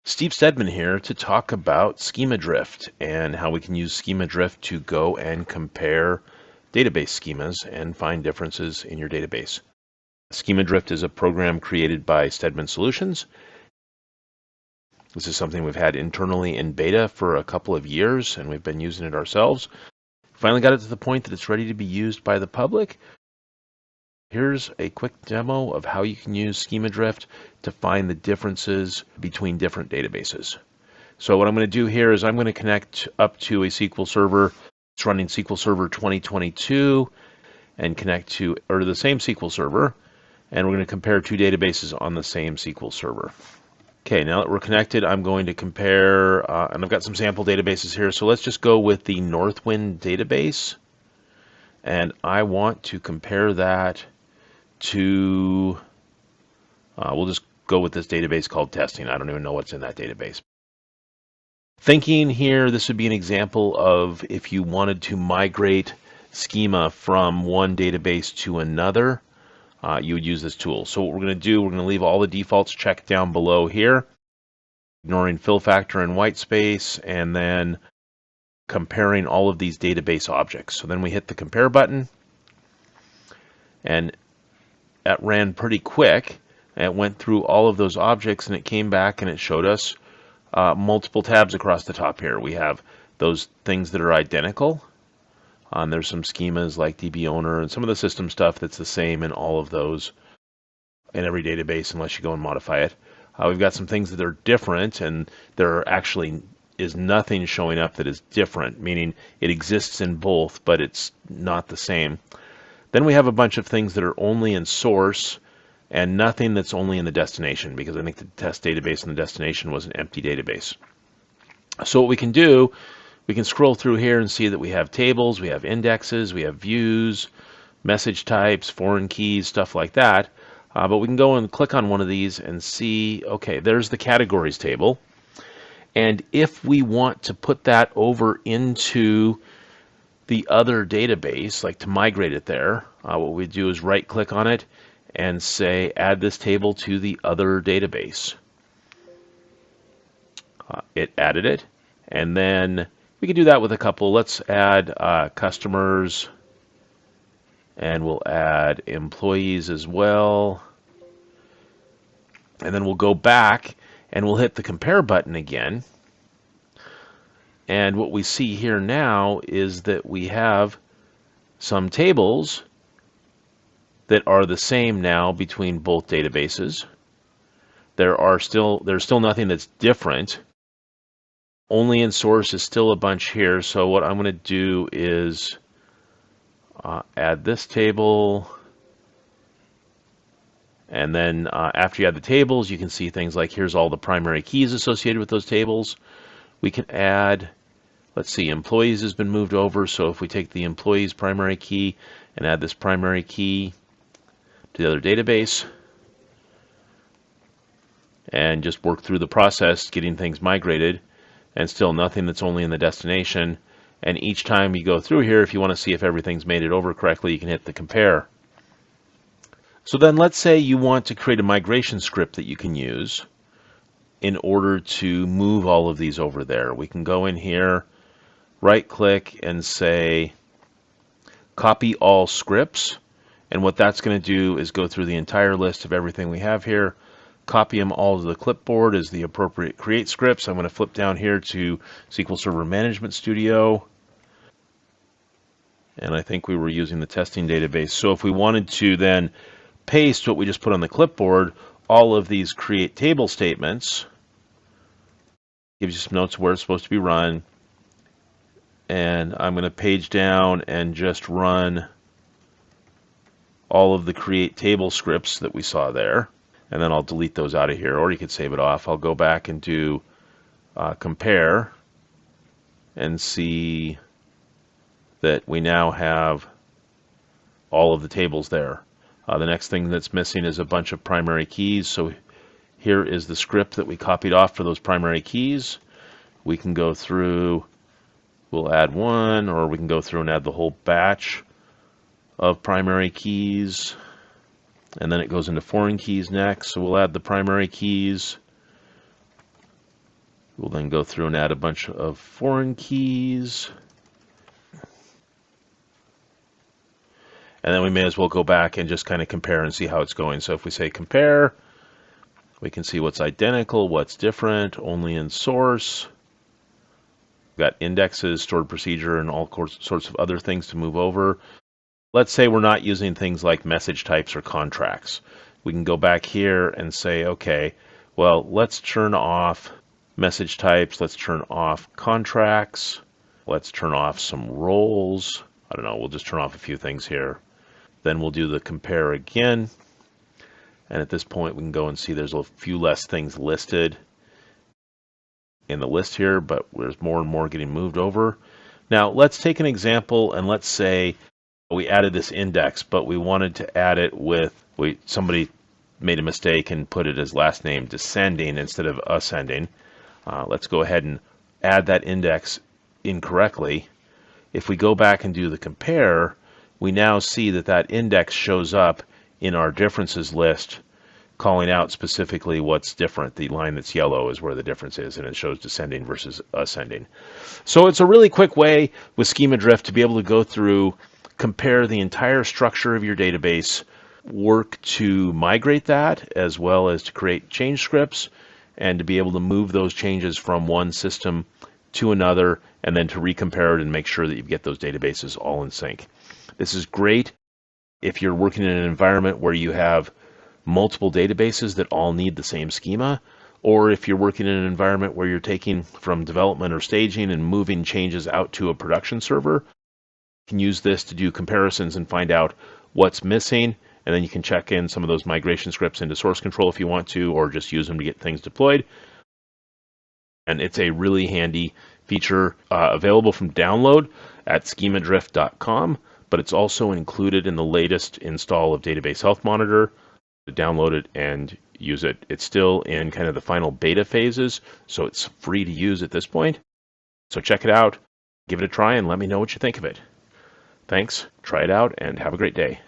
Steve Stedman here to talk about SchemaDrift and how we can use SchemaDrift to go and compare database schemas and find differences in your database. SchemaDrift is a program created by Stedman Solutions. This is something we've had internally in beta for a couple of years, and we've been using it ourselves. Finally got it to the point that it's ready to be used by the public. Here's a quick demo of how you can use SchemaDrift to find the differences between different databases. So what I'm going to do here is I'm going to connect up to a SQL Server. It's running SQL Server 2022 and connect to the same SQL Server, and we're going to compare two databases on the same SQL Server. Okay, now that we're connected, I'm going to compare, and I've got some sample databases here. So let's just go with the Northwind database, and I want to compare that to, we'll just go with this database called testing. I don't even know what's in that database. Thinking here, this would be an example of if you wanted to migrate schema from one database to another, you would use this tool. So what we're going to do, we're going to leave all the defaults checked down below here, ignoring fill factor and white space, and then comparing all of these database objects. So then we hit the compare button, and that ran pretty quick. It went through all of those objects, and it came back and it showed us multiple tabs across the top here. We have those things that are identical. There's some schemas like DB owner and some of the system stuff that's the same in all of those in every database unless you go and modify it. We've got some things that are different, and there actually is nothing showing up that is different, meaning it exists in both, but it's not the same. Then we have a bunch of things that are only in source and nothing that's only in the destination, because I think the test database in the destination was an empty database. So what we can do, we can scroll through here and see that we have tables, we have indexes, we have views, message types, foreign keys, stuff like that. But we can go and click on one of these and see, okay, there's the categories table. And if we want to put that over into the other database, like to migrate it there, what we do is right click on it and say add this table to the other database. It added it, and then we can do that with a couple. Let's add customers, and we'll add employees as well, and then we'll go back and we'll hit the compare button again. And what we see here now is that we have some tables that are the same now between both databases. There's still nothing that's different. Only in source is still a bunch here. So what I'm going to do is add this table. And then after you add the tables, you can see things like here's all the primary keys associated with those tables. We can add, let's see, employees has been moved over. So if we take the employees primary key and add this primary key to the other database and just work through the process getting things migrated, and still nothing that's only in the destination. And each time you go through here, if you want to see if everything's made it over correctly, you can hit the compare. So then let's say you want to create a migration script that you can use in order to move all of these over there. We can go in here, right click and say copy all scripts, and what that's going to do is go through the entire list of everything we have here, copy them all to the clipboard as the appropriate create scripts. I'm going to flip down here to SQL Server Management Studio, and I think we were using the testing database. So if we wanted to then paste what we just put on the clipboard, all of these create table statements, gives you some notes where it's supposed to be run, and I'm going to page down and just run all of the create table scripts that we saw there, and then I'll delete those out of here, or you could save it off. I'll go back and do compare and see that we now have all of the tables there. The next thing that's missing is a bunch of primary keys. So here is the script that we copied off for those primary keys. We can go through, we'll add one, or we can go through and add the whole batch of primary keys. And then it goes into foreign keys next. So we'll add the primary keys. We'll then go through and add a bunch of foreign keys. And then we may as well go back and just kind of compare and see how it's going. So if we say compare, we can see what's identical, what's different, only in source. We've got indexes, stored procedure, and all sorts of other things to move over. Let's say we're not using things like message types or contracts. We can go back here and say, okay, well, let's turn off message types. Let's turn off contracts. Let's turn off some roles. I don't know, we'll just turn off a few things here. Then we'll do the compare again. And at this point, we can go and see there's a few less things listed in the list here, but there's more and more getting moved over. Now, let's take an example, and let's say we added this index, but we wanted to add it with, somebody made a mistake and put it as last name descending instead of ascending. Let's go ahead and add that index incorrectly. If we go back and do the compare, we now see that that index shows up in our differences list, calling out specifically what's different. The line that's yellow is where the difference is, and it shows descending versus ascending. So it's a really quick way with SchemaDrift to be able to go through, compare the entire structure of your database, work to migrate that, as well as to create change scripts, and to be able to move those changes from one system to another, and then to recompare it and make sure that you get those databases all in sync. This is great if you're working in an environment where you have multiple databases that all need the same schema, or if you're working in an environment where you're taking from development or staging and moving changes out to a production server. You can use this to do comparisons and find out what's missing, and then you can check in some of those migration scripts into source control if you want to, or just use them to get things deployed. And it's a really handy feature available from download at SchemaDrift.com, but it's also included in the latest install of Database Health Monitor. To download it and use it. It's still in kind of the final beta phases, so it's free to use at this point. So check it out, give it a try, and let me know what you think of it. Thanks, try it out, and have a great day.